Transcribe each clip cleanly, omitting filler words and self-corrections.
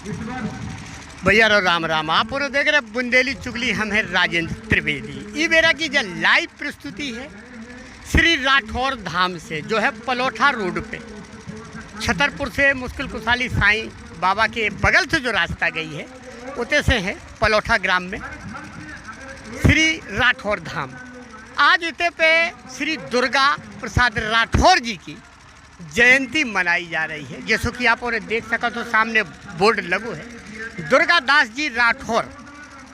भैया रो राम राम। आप पूरे देख रहे बुंदेली चुगली, हम है राजेंद्र त्रिवेदी। ये मेरा की जो लाइव प्रस्तुति है श्री राठौर धाम से, जो है पलोठा रोड पे छतरपुर से मुश्किल कुशाली साईं बाबा के बगल से जो रास्ता गई है उते से है पलोठा ग्राम में श्री राठौर धाम। आज इते पे श्री दुर्गा प्रसाद राठौर जी की जयंती मनाई जा रही है। जैसे कि आप और देख सको तो सामने बोर्ड लगो है दुर्गा दास जी राठौर,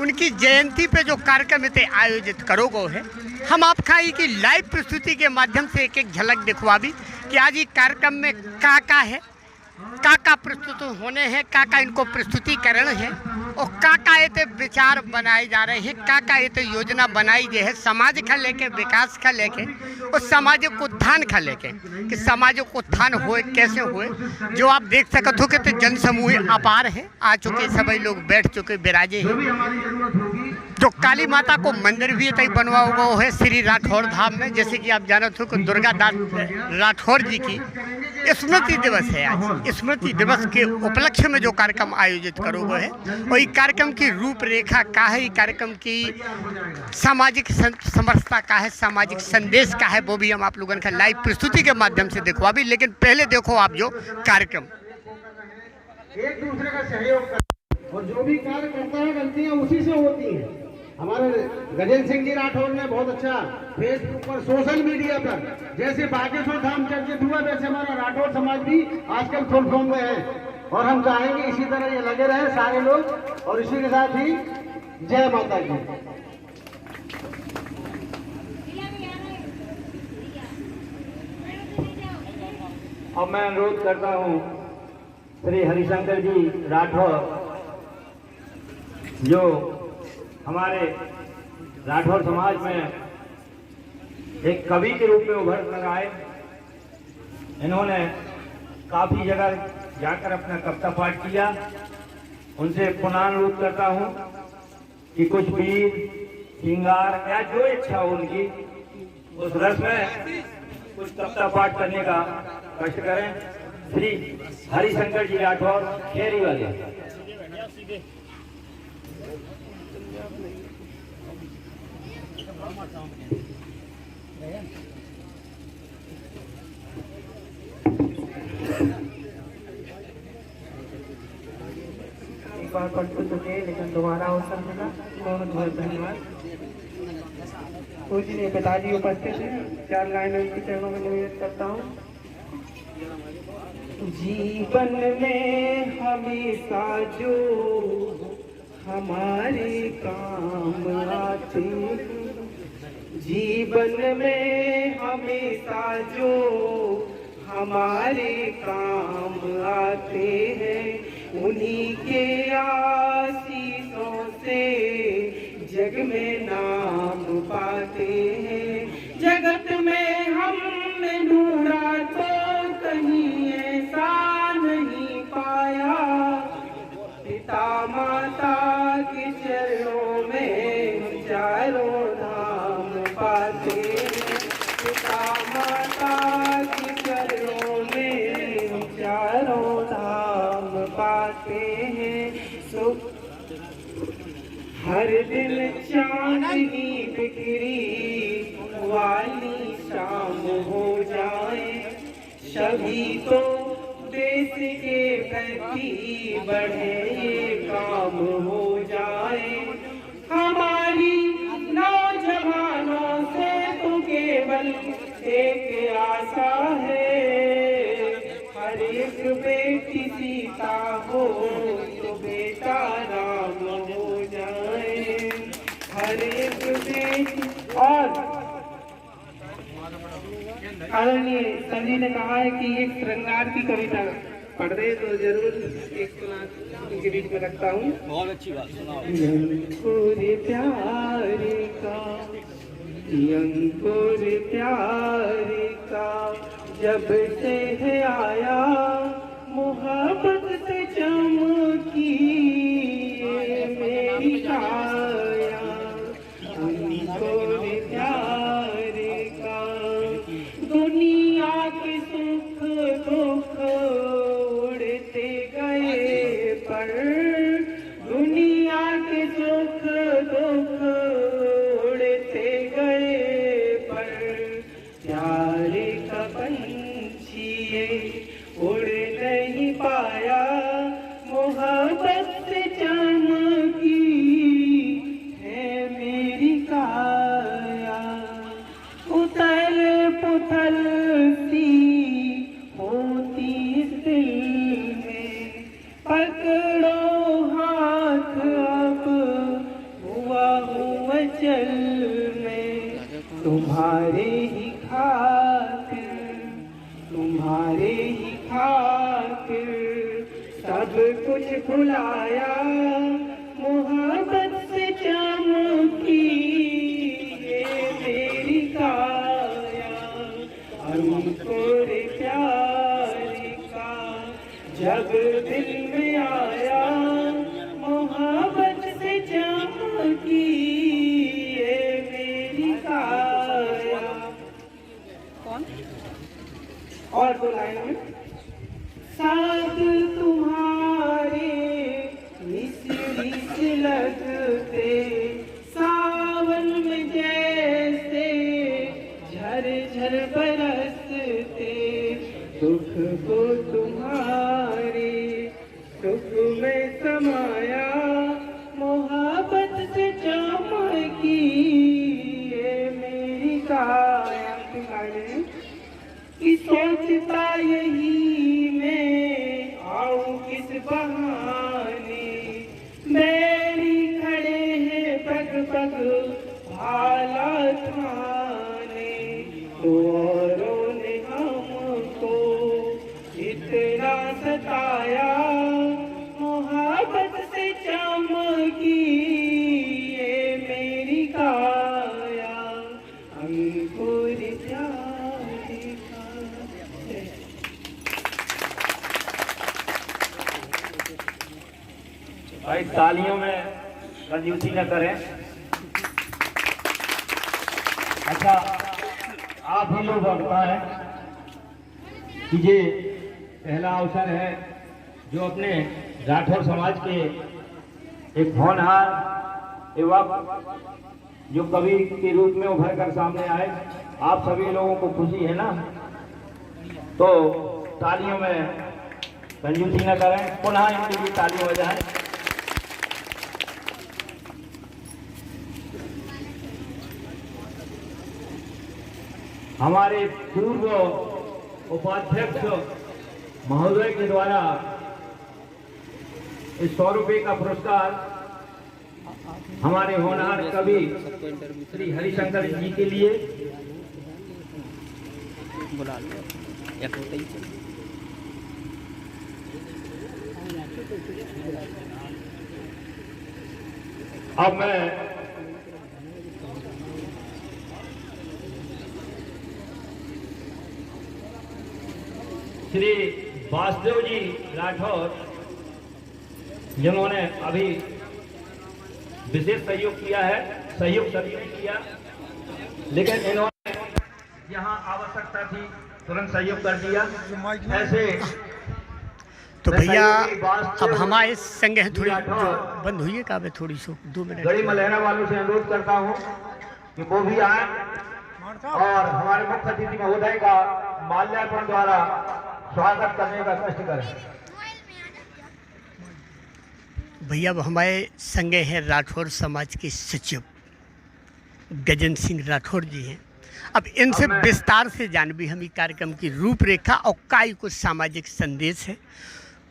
उनकी जयंती पे जो कार्यक्रम इतने आयोजित करो गो है। हम आप खाई की लाइव प्रस्तुति के माध्यम से एक एक झलक दिखवा भी कि आज ये कार्यक्रम में का है, का प्रस्तुत होने हैं, का इनको प्रस्तुतिकरण है और का ये विचार बनाए जा रहे हैं, का ये योजना बनाई गई है समाज का लेके, विकास का लेके और सामाजिक उत्थान का लेके कि सामाजिक उत्थान होए कैसे होए। जो आप देख सकते हो कि तो जन समूह अपार है, आ चुके सभी लोग बैठ चुके विराजे हैं। जो काली माता को मंदिर भी तय बनवा हुआ है श्री राठौर धाम में। जैसे कि आप जानते हो कि दुर्गा दास राठौर जी की स्मृति दिवस है आज। स्मृति दिवस के उपलक्ष्य में जो कार्यक्रम आयोजित करोगे है और इस कार्यक्रम की रूपरेखा का है, इस कार्यक्रम की सामाजिक समरसता का है, सामाजिक संदेश का है, वो भी हम आप लोगों का लाइव प्रस्तुति के माध्यम से दिखवा भी। लेकिन पहले देखो आप जो कार्यक्रम एक दूसरे का सहयोग और जो भी कार्य करता है गलतियां उसी से होती हैं। हमारे गजेंद्र सिंह जी राठौर ने बहुत अच्छा फेसबुक पर, सोशल मीडिया पर जैसे बागेश्वर धाम चर्चित हुआ, वैसे हमारा राठौर समाज भी आजकल फुल फॉर्म में है और हम चाहेंगे इसी तरह ये लगे रहे सारे लोग। और इसी के साथ ही जय माता की। अब मैं अनुरोध करता हूँ श्री हरिशंकर जी राठौर, जो हमारे राठौर समाज में एक कवि के रूप में उभर कर आए। इन्होंने काफी जगह जाकर अपना कविता पाठ किया। उनसे पुनः अनुरोध करता हूं कि कुछ वीर श्रृंगार या जो इच्छा हो उनकी उस रस में कुछ कविता पाठ करने का कष्ट करें। श्री हरिशंकर जी राठौर, खेरी वाले। एक बार पढ़ चुके लेकिन दोबारा अवसर मिला, बहुत बहुत धन्यवाद। पूजनीय पिताजी उपस्थित हैं, 4 लाइनें उनके चरणों में निवेदन करता हूँ। जीवन में हमेशा जो हमारे काम आते, जीवन में हमेशा जो हमारे काम आते हैं, उन्हीं के आशीषों से जग में नाम पाते हैं। जगत में हमने ढूंढा तो कहीं ऐसा नहीं पाया, पिता माता के चरणों में चारों धाम पाते हैं। पिता माता के चरणों में चारों धाम पाते हैं। सुख हर दिन चांदनी बिखरी वाली शाम हो जाए, सभी तो देश के प्रति बढ़े ये काम हो जाए। हमारी नौजवानों से तो केवल एक आशा है, हर एक बेटी सीता हो तो बेटा राम हो जाए। हर एक बेटी। और आदरणीय सर जी ने कहा है कि एक श्रृंगार की कविता पढ़ रहे तो जरूर एक उनके बीच में रखता हूँ। बहुत अच्छी बात सुनाओ। प्यारे का अंकुर प्यारे का जब से है आया, मोहब्बत से चमकी मेरी काया। अंकुर प्यारे का दुनिया के सुख दुख उड़ते गए पर सब कुछ भुलाया मोहब्बत से चमकी ये मेरी काया, हमको रे प्यार का जब दिल में आया मोहब्बत से चमकी ये मेरी काया। और दो लाइन में साथ तुम्हारे मिसरी से लगते सावन में जैसे झरझर बरसते, दुख को तुम्हारे सुख में समाया मोहब्बत से चमकी ये मेरी काया। कि सोचता यही मैं आऊं किस बहाने, मेरी खड़े हैं पग पग भाला थाने, तो औरों ने हमको इतना सताया मोहब्बत से चमकी ये मेरी काया, हमको भाई तालियों में कंजूसी न करें। अच्छा, आप ही लोग बनता है कि ये पहला अवसर है जो अपने राठौर समाज के एक होनहार एवं जो कवि के रूप में उभर कर सामने आए। आप सभी लोगों को खुशी है ना, तो तालियों में कंजूसी न करें, पुनः इनके लिए ताली हो जाए। हमारे पूर्व उपाध्यक्ष महोदय के द्वारा इस 100 रुपये का पुरस्कार हमारे होनहार कवि श्री हरिशंकर जी के लिए अब मैं श्री वासुदेव जी राठौर जिन्होंने अभी विशेष सहयोग किया है, सहयोग सभी ने किया, लेकिन इन्होंने यहाँ आवश्यकता थी तुरंत सहयोग कर दिया। ऐसे तो भैया अब हमारे संग है, थोड़ी जो बंद हुई है काबे थोड़ी सो 2 मिनट गड़ी मलहरा वालों से अनुरोध करता हूँ कि वो भी आए और हमारे मुख्य अतिथि महोदय का माल्यार्पण द्वारा स्वागत करने का कष्ट करें। भैया अब हमारे संगे हैं राठौर समाज के सचिव गजेंद्र सिंह राठौर जी हैं। अब इनसे विस्तार से जानबी हम कार्यक्रम की रूपरेखा और काय को सामाजिक संदेश है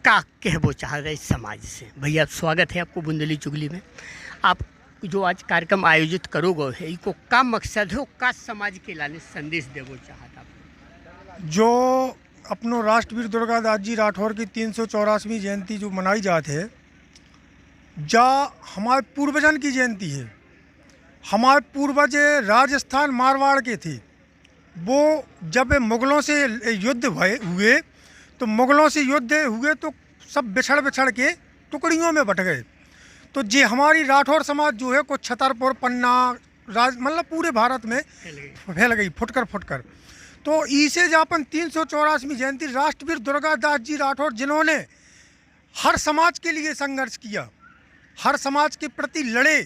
का कहबो चाह रहे समाज से। भैया स्वागत है आपको बुंदेली चुगली में। आप जो आज कार्यक्रम आयोजित करोगे है इको का मकसद है, का समाज के लाने संदेश देवो चाहता? जो अपनो राष्ट्रवीर दुर्गादास जी राठौर की 384वीं जयंती जो मनाई जाती है, जा हमारे पूर्वजन की जयंती है। हमारे पूर्वज राजस्थान मारवाड़ के थे। वो जब मुग़लों से युद्ध हुए तो मुग़लों से युद्ध हुए तो सब बिछड़ के टुकड़ियों में बट गए। तो ये हमारी राठौर समाज जो है को छतरपुर पन्ना मतलब पूरे भारत में फैल गई फुटकर। तो इसे जापन 384वीं जयंती राष्ट्रवीर दुर्गादास जी राठौर जिन्होंने हर समाज के लिए संघर्ष किया, हर समाज के प्रति लड़े,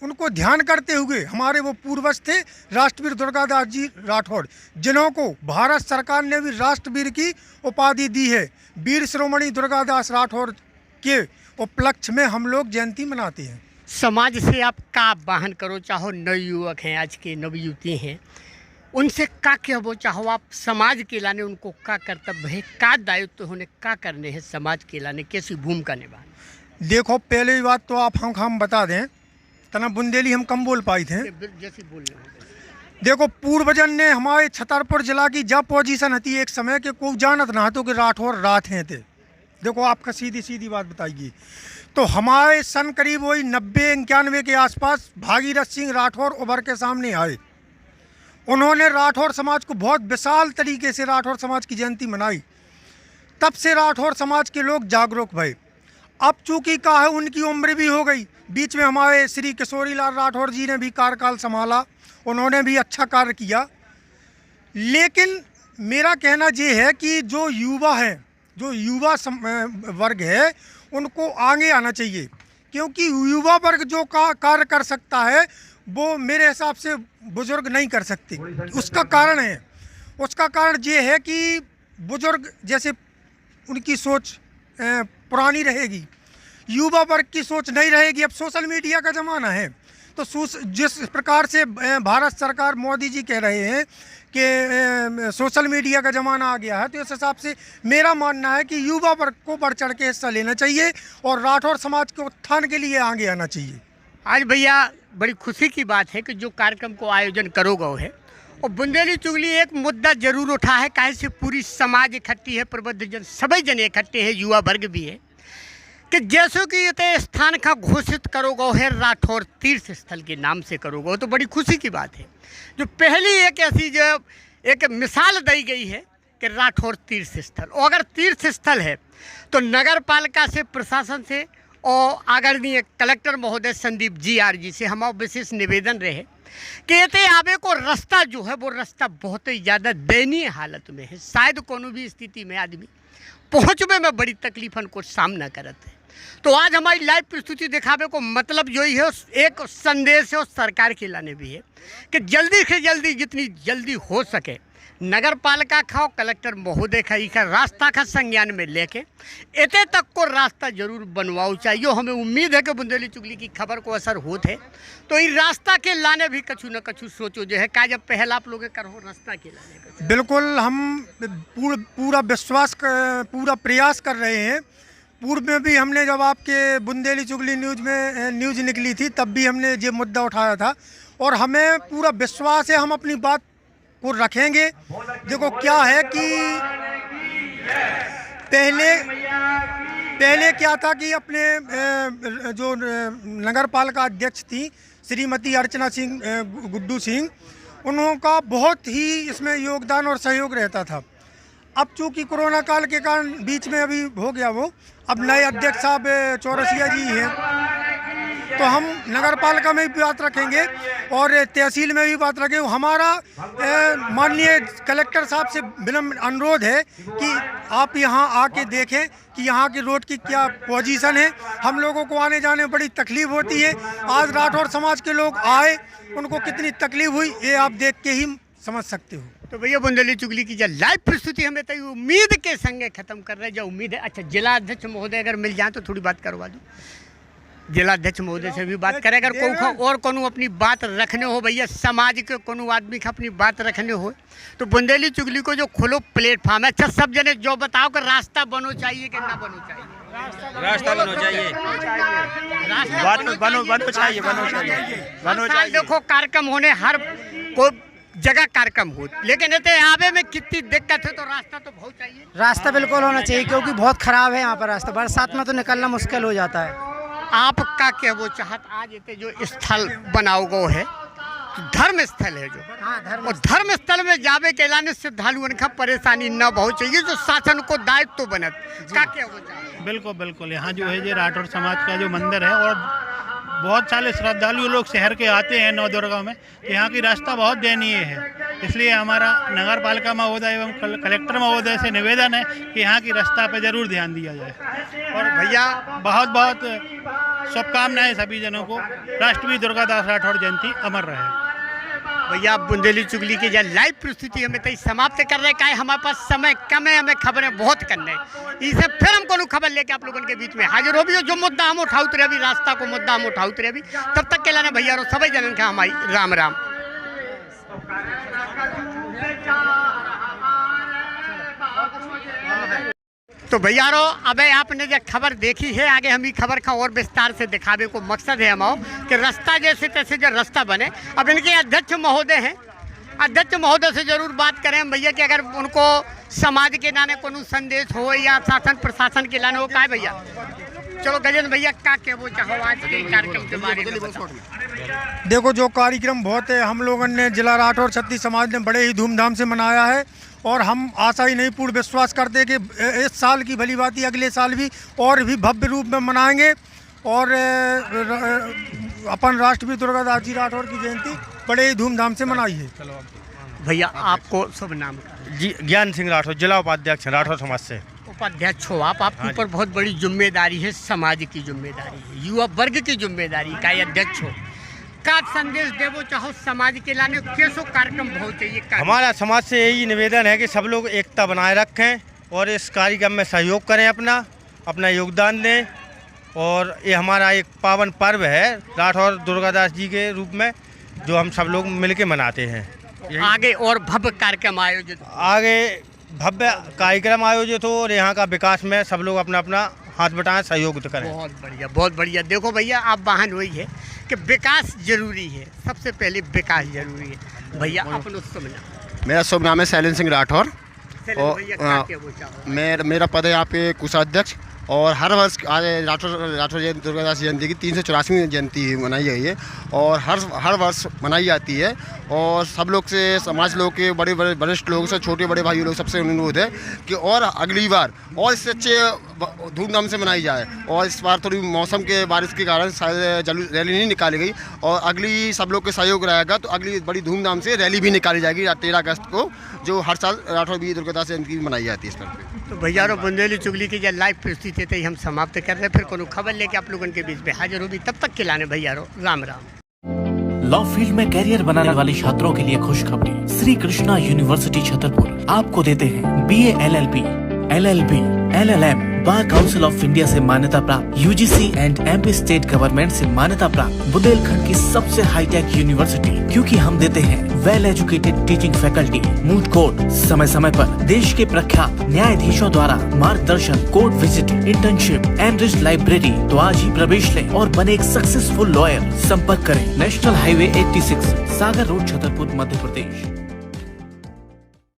उनको ध्यान करते हुए हमारे वो पूर्वज थे राष्ट्रवीर दुर्गादास जी राठौर, जिन्हों को भारत सरकार ने भी राष्ट्रवीर की उपाधि दी है। वीर शिरोमणि दुर्गादास राठौर के उपलक्ष्य में हम लोग जयंती मनाते हैं। समाज से आप का वाहन करो, चाहो नवयुवक हैं, आज के नवयुवती हैं, उनसे का कहबो चाहो आप समाज के लाने उनको का कर्तव्य है, का दायित्व होने का करने हैं समाज के लाने, कैसी भूमिका निभाना? देखो पहली बात तो आप हम बता दें तना बुंदेली हम कम बोल पाए थे, जैसे बोल रहे देखो पूर्वजन ने हमारे छतरपुर जिला की जब पोजीशन थी एक समय के को जानत ना तो कि राठौर रात हैं थे। देखो आपका सीधी सीधी बात बताइए तो हमारे सन करीब वही 90-91 के आसपास भागीरथ सिंह राठौर उभर के सामने आए। उन्होंने राठौर समाज को बहुत विशाल तरीके से राठौर समाज की जयंती मनाई। तब से राठौर समाज के लोग जागरूक भये। अब चूँकि का है उनकी उम्र भी हो गई, बीच में हमारे श्री किशोरी लाल राठौर जी ने भी कार्यकाल संभाला, उन्होंने भी अच्छा कार्य किया। लेकिन मेरा कहना ये है कि जो युवा है, जो युवा वर्ग है, उनको आगे आना चाहिए, क्योंकि युवा वर्ग जो कार्य कर सकता है वो मेरे हिसाब से बुजुर्ग नहीं कर सकते। उसका कारण ये है कि बुजुर्ग जैसे उनकी सोच पुरानी रहेगी, युवा वर्ग की सोच नहीं रहेगी। अब सोशल मीडिया का ज़माना है तो जिस प्रकार से भारत सरकार मोदी जी कह रहे हैं कि सोशल मीडिया का ज़माना आ गया है, तो इस हिसाब से मेरा मानना है कि युवा वर्ग को बढ़ चढ़ के हिस्सा लेना चाहिए और राठौर समाज के उत्थान के लिए आगे आना चाहिए। आज भैया बड़ी खुशी की बात है कि जो कार्यक्रम को आयोजन करो गो है और बुंदेली चुगली एक मुद्दा जरूर उठा है, काहे से पूरी समाज इकट्ठी है, प्रबुद्धजन सभी जन इकट्ठे हैं, युवा वर्ग भी है कि जैसो कि ये स्थान का घोषित करो गो है राठौर तीर्थ स्थल के नाम से करो गो, तो बड़ी खुशी की बात है। जो पहली एक ऐसी जो एक मिसाल दी गई है कि राठौर तीर्थ स्थल, और अगर तीर्थ स्थल है तो नगर पालिका से, प्रशासन से और आदरणीय कलेक्टर महोदय संदीप जी से हमारा विशेष निवेदन रहे कि ये आवे को रास्ता जो है वो रास्ता बहुत ही ज़्यादा दयनीय हालत में है। शायद कोनो भी स्थिति में आदमी पहुँचने में बड़ी तकलीफन को सामना करते हैं। तो आज हमारी लाइव प्रस्तुति दिखावे को मतलब जो ही है एक संदेश है, उस सरकार के लाने भी है कि जल्दी से जल्दी जितनी जल्दी हो सके नगर पालिका का और कलेक्टर महोदय का रास्ता का संज्ञान में लेके इतने तक को रास्ता जरूर बनवाओ चाहिए। हमें उम्मीद है कि बुंदेली चुगली की खबर को असर होते है तो इस रास्ता के लाने भी कछु न कछु सोचो जो है का जब पहला आप लोग करो रास्ता के लाने। बिल्कुल हम पूरा विश्वास पूरा प्रयास कर रहे हैं। पूर्व में भी हमने जब आपके बुंदेली चुगली न्यूज़ निकली थी तब भी हमने ये मुद्दा उठाया था और हमें पूरा विश्वास है हम अपनी बात को रखेंगे। देखो क्या है कि पहले क्या था कि अपने जो नगर पालिका अध्यक्ष थी श्रीमती अर्चना सिंह गुड्डू सिंह, उनका बहुत ही इसमें योगदान और सहयोग रहता था। अब चूँकि कोरोना काल के कारण बीच में अभी हो गया वो, अब नए अध्यक्ष साहब चौरसिया जी हैं, तो हम नगर पालिका में भी बात रखेंगे और तहसील में भी बात रखेंगे। हमारा माननीय कलेक्टर साहब से विनम्र अनुरोध है कि आप यहाँ आके देखें कि यहाँ की रोड की क्या पोजीशन है। हम लोगों को आने जाने में बड़ी तकलीफ होती है। आज राठौर समाज के लोग आए, उनको कितनी तकलीफ हुई ये आप देख के ही समझ सकते हो। तो भैया बुंदेली चुगली की जो लाइव प्रस्तुति हमें तो उम्मीद के संगे खत्म कर रहे हैं। जो उम्मीद है, अच्छा जिला अध्यक्ष महोदय अगर मिल जाए तो थोड़ी बात करवा दो। जिला अध्यक्ष महोदय से भी बात करें, अगर कोई और कोनो अपनी बात रखने हो भैया, समाज के कोनो आदमी का अपनी बात रखने हो तो बुंदेली चुगली को जो खुलो प्लेटफॉर्म है। अच्छा सब जने जो बताओ कि रास्ता बनो चाहिए कि ना बनो चाहिए? रास्ता बनो चाहिए, बनो चाहिए। देखो कार्यक्रम होने हर कोई जगह कार्यक्रम हो, लेकिन इतने आवे में कितनी दिक्कत है तो रास्ता तो बहुत चाहिए। रास्ता बिल्कुल होना चाहिए क्योंकि बहुत खराब है यहाँ पर रास्ता, बरसात में तो निकलना मुश्किल हो जाता है। आपका क्या वो चाहत आज इतने जो स्थल बनाओ गो है तो धर्म स्थल है जो, और धर्म स्थल में जावे के लाने श्रद्धालुओं का परेशानी न बहुत चाहिए, जो शासन को दायित्व तो बनत का क्या हो जाए। बिल्कुल बिल्कुल, यहाँ जो है ये राठौर समाज का जो मंदिर है और बहुत सारे श्रद्धालु लोग शहर के आते हैं नवदुर्गा में, तो यहाँ की रास्ता बहुत दयनीय है। इसलिए हमारा नगर पालिका महोदय एवं कलेक्टर महोदय से निवेदन है कि यहाँ की रास्ता पर जरूर ध्यान दिया जाए। और भैया बहुत बहुत शुभकामनाएं सभी जनों को। राष्ट्रवीर दुर्गादास राठौर जयंती अमर रहे। भैया बुंदेली चुगली की जो लाइव प्रस्तुति हमें तो समाप्त कर रहे हैं, हमारे पास समय कम है, हमें खबरें बहुत करने हैं। इसे फिर हम कोनो खबर लेके आप लोगों के बीच में हाजिर हो भी, जो मुद्दा हम उठाते रहे भी, रास्ता को मुद्दा हम उठाते रहे भी। तब तक के लाने भैया रो सभी जनन का हमारी राम राम। तो भैया रो अब आपने जो खबर देखी है, आगे हम ये खबर का और विस्तार से दिखावे को मकसद है हमारा कि रास्ता जैसे तैसे जो रास्ता बने। अब इनके अध्यक्ष महोदय हैं अध्यक्ष महोदय से जरूर बात करें भैया कि अगर उनको समाज के नाने कोनो संदेश हो या शासन प्रशासन के लाने हो का है भैया। चलो गजेंद्र भैया का क्या वो चाहो आज के कार्यक्रम के बारे में बताओ। देखो जो कार्यक्रम बहुत है, हम लोगों ने जिला राठौर क्षत्रिय समाज ने बड़े ही धूमधाम से मनाया है और हम आशा ही नहीं पूर्ण विश्वास करते कि इस साल की भली बात ही अगले साल भी और भी भव्य रूप में मनाएंगे और अपन राष्ट्रवीर दुर्गादास जी राठौर की जयंती बड़े ही धूमधाम से मनाई है। भैया आपको शुभ नाम जी ज्ञान सिंह राठौर, जिला उपाध्यक्ष राठौर समाज से। उपाध्यक्ष हो आप, आपके ऊपर बहुत बड़ी जिम्मेदारी है, समाज की जिम्मेदारी है, युवा वर्ग की जिम्मेदारी का अध्यक्ष हो। का संदेश देवो चाहो समाज के लाने कैसो कार्यक्रम बहुत चाहिए। हमारा समाज से यही निवेदन है कि सब लोग एकता बनाए रखें और इस कार्यक्रम में सहयोग करें, अपना योगदान दें। और ये हमारा एक पावन पर्व है राठौर दुर्गादास जी के रूप में जो हम सब लोग मिलके मनाते हैं। आगे और भव्य कार्यक्रम आयोजित हो और यहाँ का विकास में सब लोग अपना अपना हाथ बटाएं, सहयोग करें। बहुत बढ़िया। देखो भैया आप वाहन वही है कि विकास जरूरी है, सबसे पहले विकास जरूरी है। भैया अपना शुभ नाम। मेरा शुभ नाम है शैलेंद्र सिंह राठौर और मेरा पद है यहाँ पे कोषाध्यक्ष। और हर वर्ष आज राठौर दुर्गादास जयंती की 384वीं जयंती मनाई गई है और हर वर्ष मनाई जाती है। और सब लोग से, समाज लोग के बड़े वरिष्ठ लोगों से, छोटे बड़े भाइयों लोग सबसे अनुरोध है कि और अगली बार और इससे अच्छे धूमधाम से मनाई जाए। और इस बार थोड़ी मौसम के बारिश के कारण शायद रैली नहीं निकाली गई और अगली सब लोग के सहयोग रहेगा तो अगली बड़ी धूमधाम से रैली भी निकाली जाएगी 13 अगस्त को, जो हर साल राठौर वीर दुर्गादास जयंती मनाई जाती है इस पर। तो भैया बुंदेली चुगली की जो लाइव प्रस्तुति थी हम समाप्त कर रहे, फिर कोनो खबर लेके आप लोगों के बीच में हाजिर होगी। तब तक खिलाने भैया राम राम। लॉ फील्ड में करियर बनाने वाले छात्रों के लिए खुशखबरी। श्री कृष्णा यूनिवर्सिटी छतरपुर आपको देते हैं BA LLB, LLB, LLM bar council of India से मान्यता प्राप्त, UGC and MP state government से मान्यता प्राप्त बुंदेलखंड की सबसे हाईटेक यूनिवर्सिटी, क्योंकि हम देते हैं well educated teaching faculty, moot court समय समय पर देश के प्रख्यात न्यायाधीशों द्वारा मार्गदर्शन, court visit, internship, enriched library. तो आज ही प्रवेश लें और बने एक सक्सेसफुल लॉयर। संपर्क करें नेशनल हाईवे 86 सागर रोड छतरपुर मध्य प्रदेश।